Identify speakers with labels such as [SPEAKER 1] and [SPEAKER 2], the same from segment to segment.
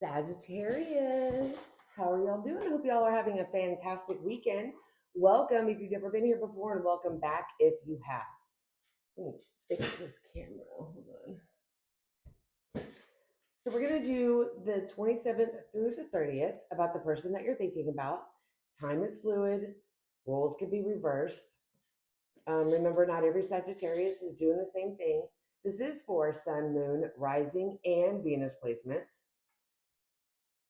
[SPEAKER 1] Sagittarius, how are y'all doing? I hope y'all are having a fantastic weekend. Welcome if you've never been here before, and welcome back if you have. Let me fix this camera. Hold on. So we're going to do the 27th through the 30th about the person that you're thinking about. Time is fluid. Roles can be reversed. Remember, not every Sagittarius is doing the same thing. This is for Sun, Moon, Rising, and Venus placements.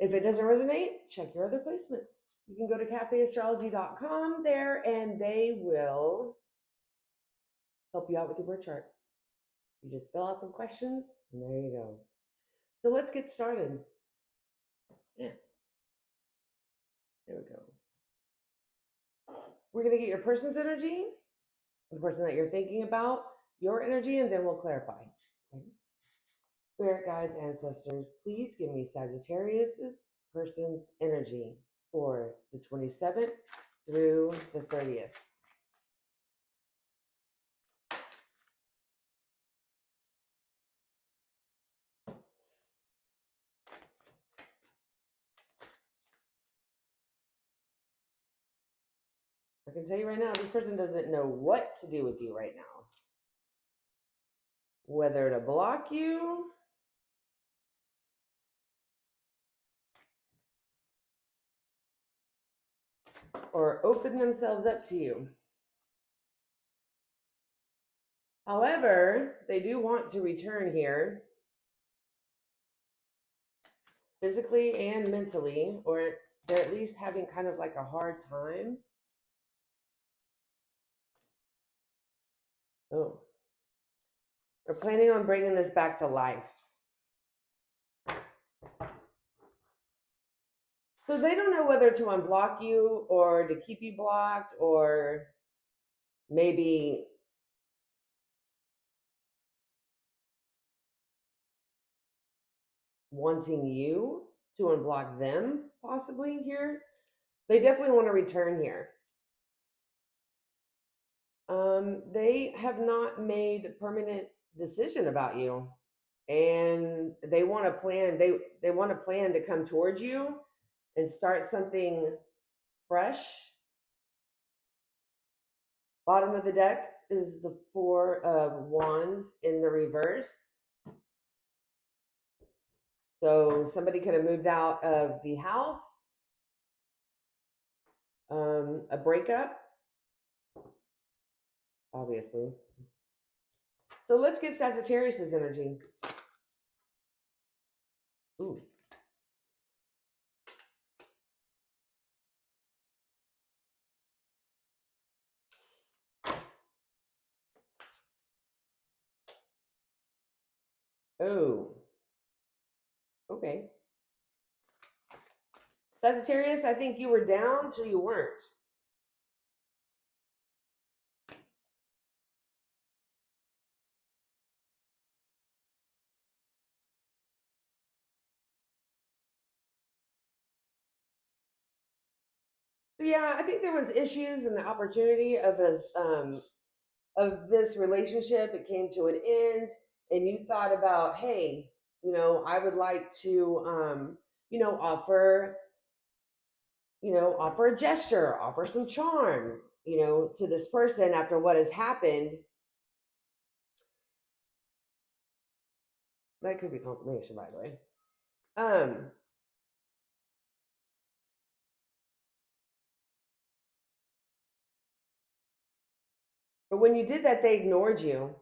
[SPEAKER 1] If it doesn't resonate, check your other placements. You can go to cafeastrology.com there and they will help you out with your birth chart. You just fill out some questions and there you go. So let's get started. Yeah. There we go. We're going to get your person's energy, the person that you're thinking about, your energy, and then we'll clarify. Okay. Spirit guides, ancestors, please give me Sagittarius's person's energy for the 27th through the 30th. I can tell you right now, this person doesn't know what to do with you right now. Whether to block you or open themselves up to you. However, they do want to return here physically and mentally, or they're at least having kind of like a hard time. Oh. They're planning on bringing this back to life. So they don't know whether to unblock you or to keep you blocked, or maybe wanting you to unblock them possibly here. They definitely want to return here. They have not made a permanent decision about you, and they want to plan. They want to plan to come towards you and start something fresh. Bottom of the deck is the Four of Wands in the reverse. So somebody could have moved out of the house, a breakup, obviously. So let's get Sagittarius's energy. Ooh. Oh. Okay. Sagittarius, I think you were down till you weren't. Yeah, I think there was issues in the opportunity of this relationship. It came to an end, and you thought about, hey, I would like to, offer, offer a gesture, offer some charm, to this person after what has happened. That could be confirmation, by the way. But when you did that, they ignored you.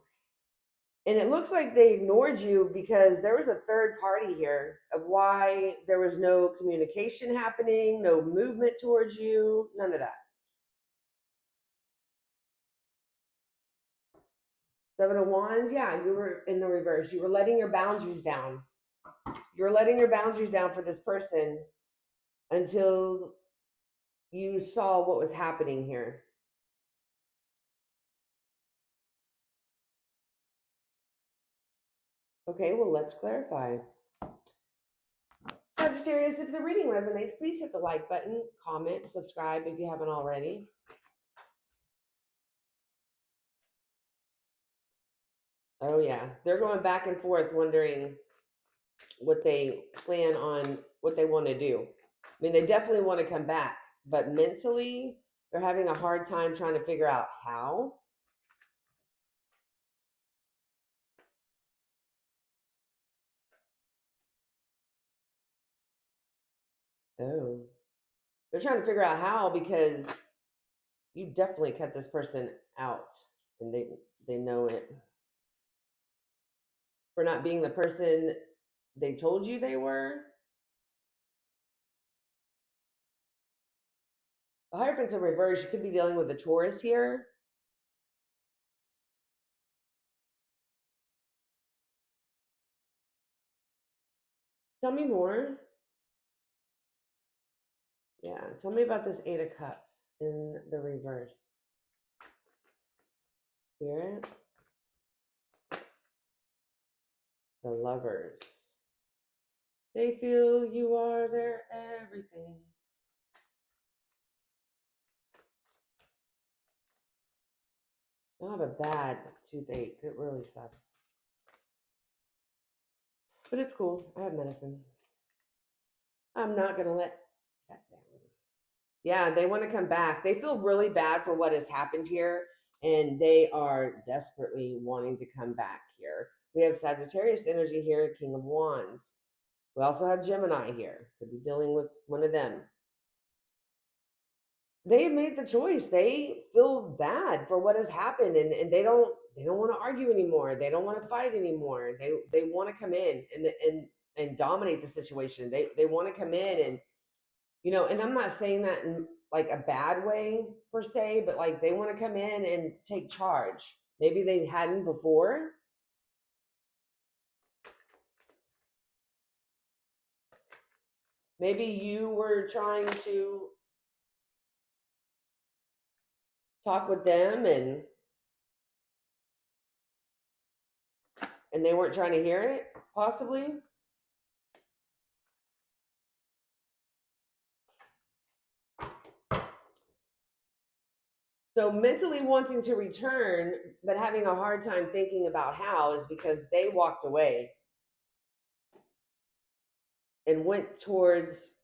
[SPEAKER 1] And it looks like they ignored you because there was a third party here of why there was no communication happening, no movement towards you, none of that. Seven of Wands, yeah, you were in the reverse. You were letting your boundaries down. You were letting your boundaries down for this person until you saw what was happening here. Okay, well, let's clarify. Sagittarius, if the reading resonates, please hit the like button, comment, subscribe if you haven't already. Oh, yeah. They're going back and forth wondering what they plan on, what they want to do. I mean, they definitely want to come back, but mentally, they're having a hard time trying to figure out how. Oh, they're trying to figure out how because you definitely cut this person out, and they know it for not being the person they told you they were. The Hierophant's in reverse. You could be dealing with a Taurus here. Tell me more. Yeah, tell me about this Eight of Cups in the reverse. Spirit. The Lovers. They feel you are their everything. I have a bad toothache. It really sucks. But it's cool. I have medicine. I'm not going to let that down. Yeah, they want to come back. They feel really bad for what has happened here, and they are desperately wanting to come back here. We have Sagittarius energy here, King of Wands. We also have Gemini here. Could be dealing with one of them. They have made the choice. They feel bad for what has happened, and they don't want to argue anymore. They don't want to fight anymore. They want to come in and dominate the situation. They want to come in and and I'm not saying that in like a bad way per se, but like they want to come in and take charge. Maybe they hadn't before. Maybe you were trying to talk with them and they weren't trying to hear it, possibly. So mentally wanting to return, but having a hard time thinking about how is because they walked away and went towards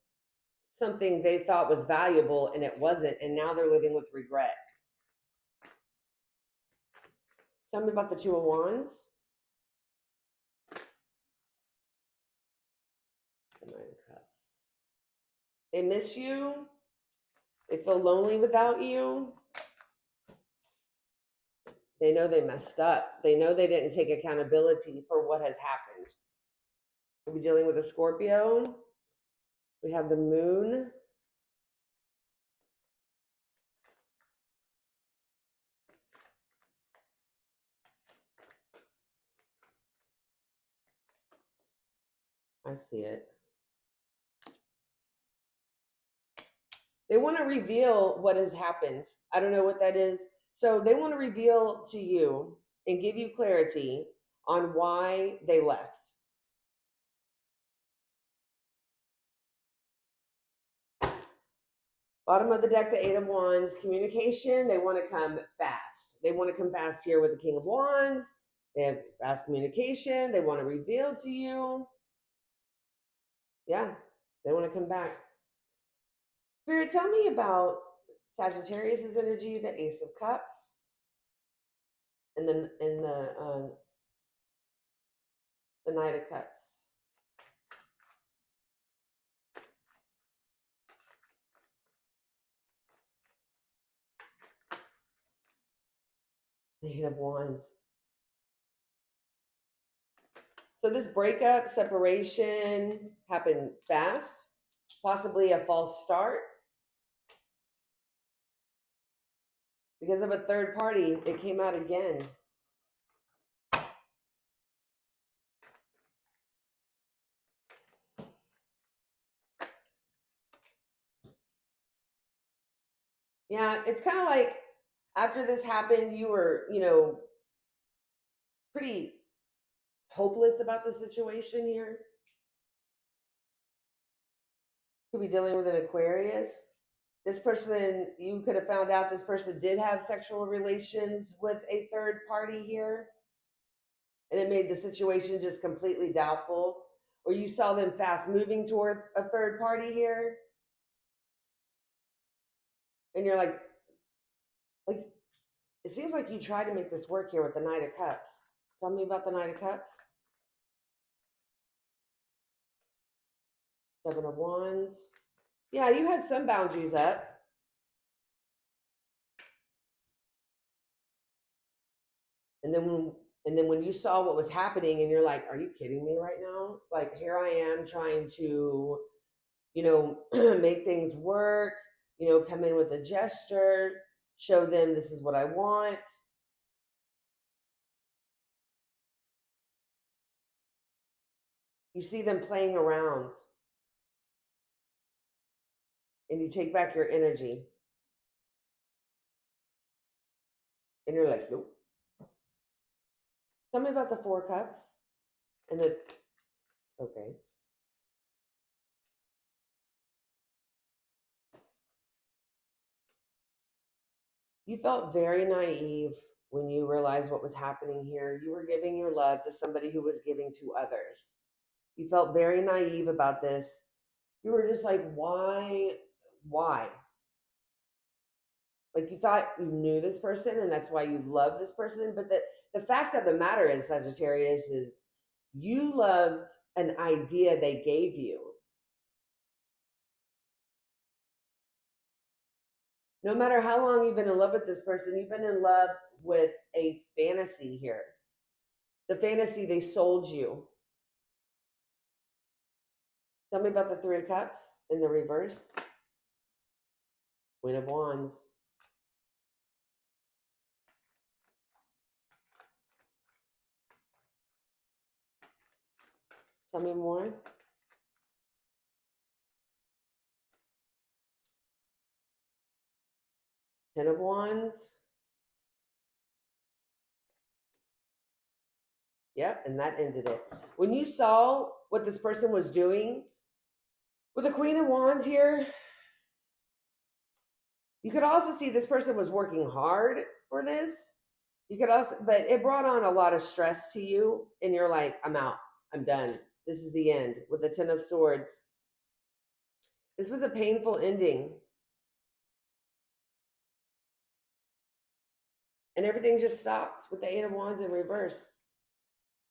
[SPEAKER 1] something they thought was valuable and it wasn't, and now they're living with regret. Tell me about the Two of Wands. The Nine of Cups. They miss you. They feel lonely without you. They know they messed up. They know they didn't take accountability for what has happened. We'll be dealing with a Scorpio. We have the Moon. I see it. They want to reveal what has happened. I don't know what that is. So they want to reveal to you and give you clarity on why they left. Bottom of the deck, the Eight of Wands, communication. They want to come fast. They want to come fast here with the King of Wands. They have fast communication. They want to reveal to you. Yeah, they want to come back. Spirit, tell me about Sagittarius's energy, the Ace of Cups, and then the Knight of Cups. The Eight of Wands. So this breakup, separation happened fast, possibly a false start. Because of a third party, it came out again. Yeah, it's kind of like after this happened, you were, pretty hopeless about the situation here. Could be dealing with an Aquarius. This person, you could have found out this person did have sexual relations with a third party here, and it made the situation just completely doubtful. or you saw them fast moving towards a third party here, and you're like, it seems like you tried to make this work here with the Knight of Cups. Tell me about the Knight of Cups. Seven of Wands. Yeah, you had some boundaries up. And then when you saw what was happening and you're like, are you kidding me right now? Like, here I am trying to, make things work, come in with a gesture, show them this is what I want. You see them playing around and you take back your energy. And you're like, nope. Tell me about the Four Cups and the, okay. You felt very naive when you realized what was happening here. You were giving your love to somebody who was giving to others. You felt very naive about this. You were just like, why? Why? Like, you thought you knew this person and that's why you love this person. But the fact of the matter is, Sagittarius, is you loved an idea they gave you. No matter how long you've been in love with this person, you've been in love with a fantasy here. The fantasy they sold you. Tell me about the Three of Cups in the reverse. Queen of Wands. Tell me more. Ten of Wands. Yep, and that ended it. When you saw what this person was doing with the Queen of Wands here, you could also see this person was working hard for this. You could also, but it brought on a lot of stress to you, and you're like, I'm out. I'm done. This is the end with the Ten of Swords. This was a painful ending. And everything just stopped with the Eight of Wands in reverse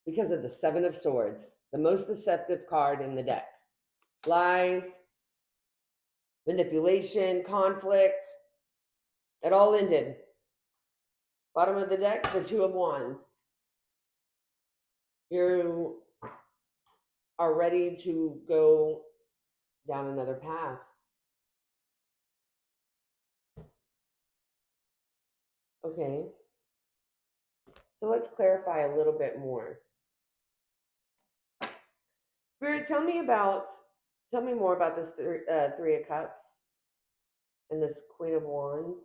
[SPEAKER 1] because of the Seven of Swords, the most deceptive card in the deck. Lies, manipulation, conflict. It all ended. Bottom of the deck, the Two of Wands. You are ready to go down another path. Okay. So let's clarify a little bit more. Spirit, tell me more about this Three of Cups and this Queen of Wands.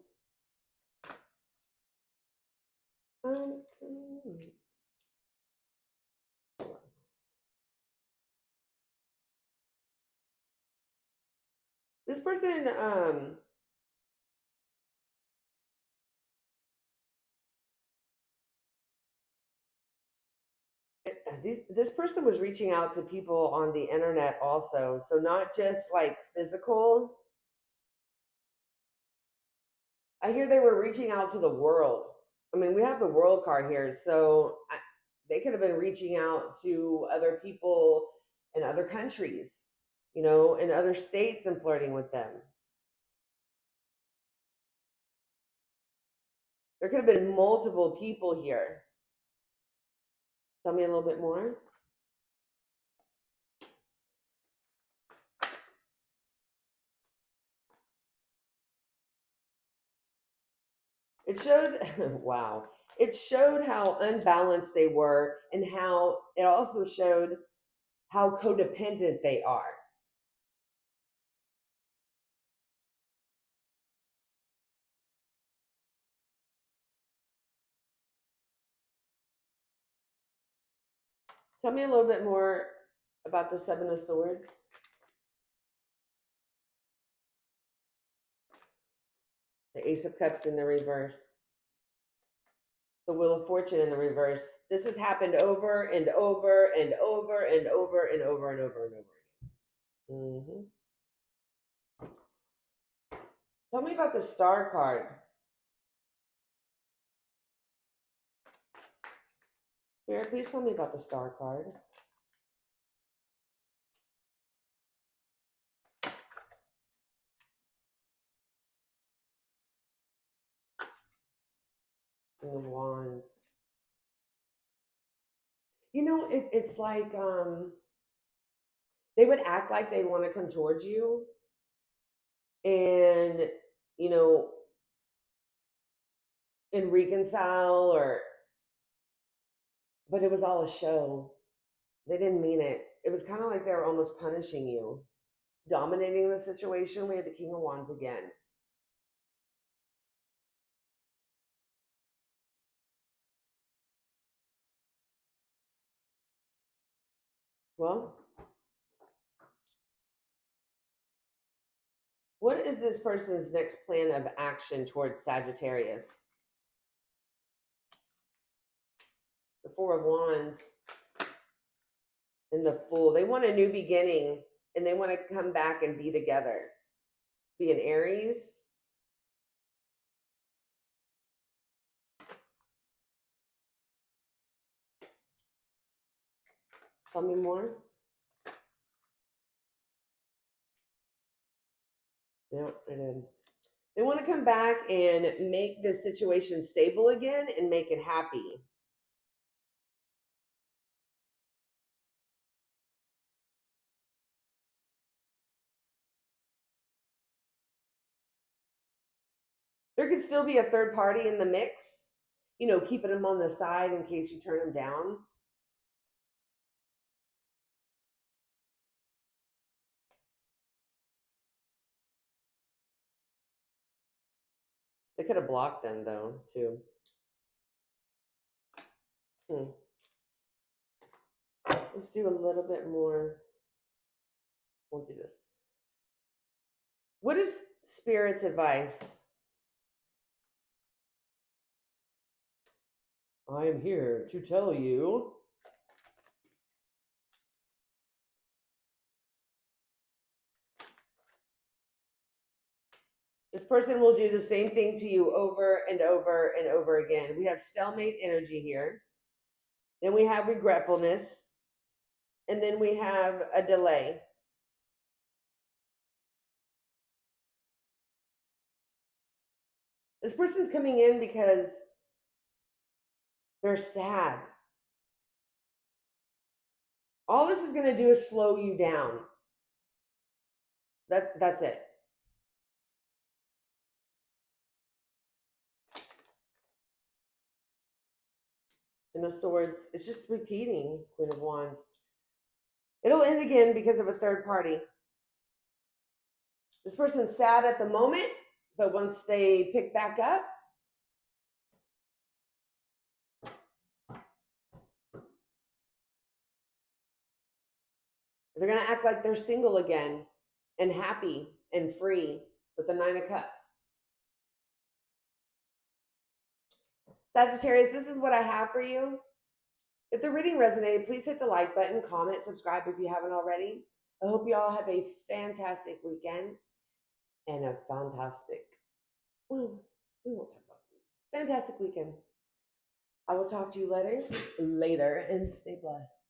[SPEAKER 1] This person, this person was reaching out to people on the internet also. So not just like physical. I hear they were reaching out to the world. I mean, we have the world card here. So they could have been reaching out to other people in other countries, in other states and flirting with them. There could have been multiple people here. Tell me a little bit more. It showed, wow. It showed how unbalanced they were and how it also showed how codependent they are. Tell me a little bit more about the Seven of Swords. The Ace of Cups in the reverse. The Wheel of Fortune in the reverse. This has happened over and over and over and over and over and over and over again. Tell me about the Star card. Spirit, please tell me about the Star card. And the Wands. You know, it's like they would act like they want to come towards you and, you know, and reconcile, but it was all a show. They didn't mean it. It was kind of like they were almost punishing you, dominating the situation. We had the King of Wands again. Well, what is this person's next plan of action towards Sagittarius? The Four of Wands and the Fool. They want a new beginning and they want to come back and be together. Be an Aries. Tell me more. Yeah, I did. They want to come back and make this situation stable again and make it happy. There could still be a third party in the mix, you know, keeping them on the side in case you turn them down. They could have blocked them though, too. Let's do a little bit more. We'll do this. What is Spirit's advice? I am here to tell you. This person will do the same thing to you over and over and over again. We have stalemate energy here. Then we have regretfulness. And then we have a delay. This person's coming in because they're sad. All this is going to do is slow you down. That's it. And of Swords, it's just repeating. Queen of Wands. It'll end again because of a third party. This person's sad at the moment, but once they pick back up, they're going to act like they're single again and happy and free with the Nine of Cups. Sagittarius, this is what I have for you. If the reading resonated, please hit the like button, comment, subscribe if you haven't already. I hope you all have a fantastic weekend and a fantastic, well, we won't talk about it. Fantastic weekend. I will talk to you later, and stay blessed.